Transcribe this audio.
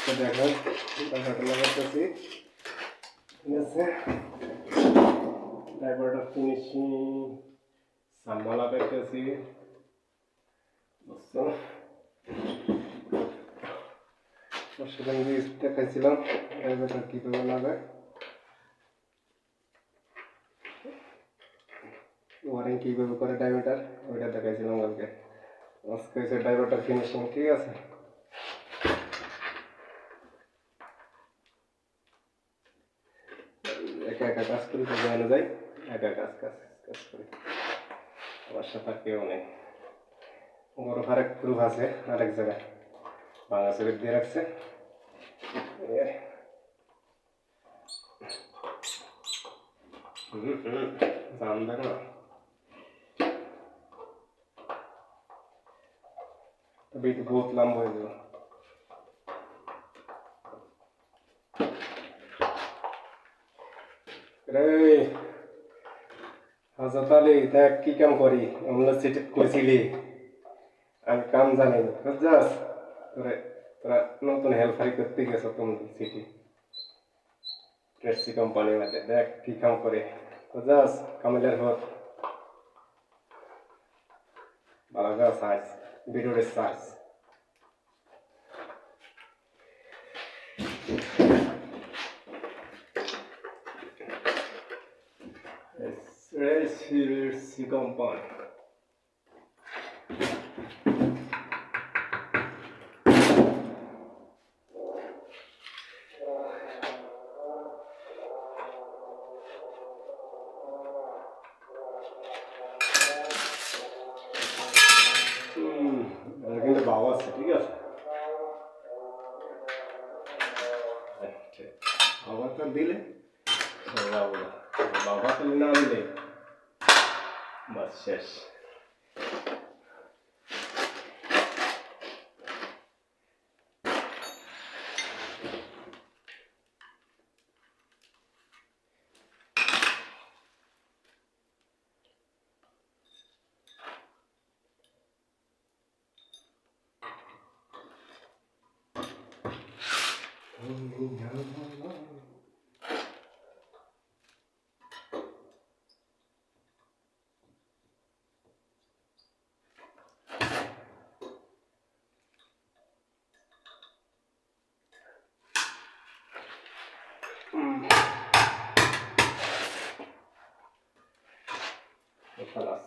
তো দেখো টাকাটা লাগাতেছি, ঠিক আছে। ড্রাইভারটা ফিনিশিং সাম্বা লাগাইতেছি, বুঝছো। সেখান দিয়ে দেখাইছিলাম ড্রাইভারটা কীভাবে লাগায়, ওয়ারিং কীভাবে করে ড্রাইভারটার, ওইটা দেখাইছিলাম কালকে। আজকে হচ্ছে ড্রাইভারটার ফিনিশিং, ঠিক আছে। একা একা কাজ করি তো জানা যায়, একা কাজ কাজ কাজ করি, আমার সাথে আর কেউ নেই। বড় আরেক প্রুফ আছে আরেক জায়গায়, বাংলা শরীর দিয়ে রাখছে। জাম দেখো না, তবে এটা বহুত লম্বা হয়ে যাবে। রে হাজত আলী, দেখ কি কাম করি, আমরা সিটি কইছিলি আমি কাম জানি না, বুঝছাস। তোরা নতুন হেল্পারি করতে গেছো তুমি সিটি ট্রেসি কোম্পানির মধ্যে, দেখ কি কাম করে, বুঝছাস। কামেলের হোক ভালো করে সার্চ, ভিডিওতে সার্চ। ট্রেসি কোম্পানি কিন্তু বাবা আছে, ঠিক আছে। বাবাটা দিলে বাবাটা না দিলে বাস শেষ। خلاص.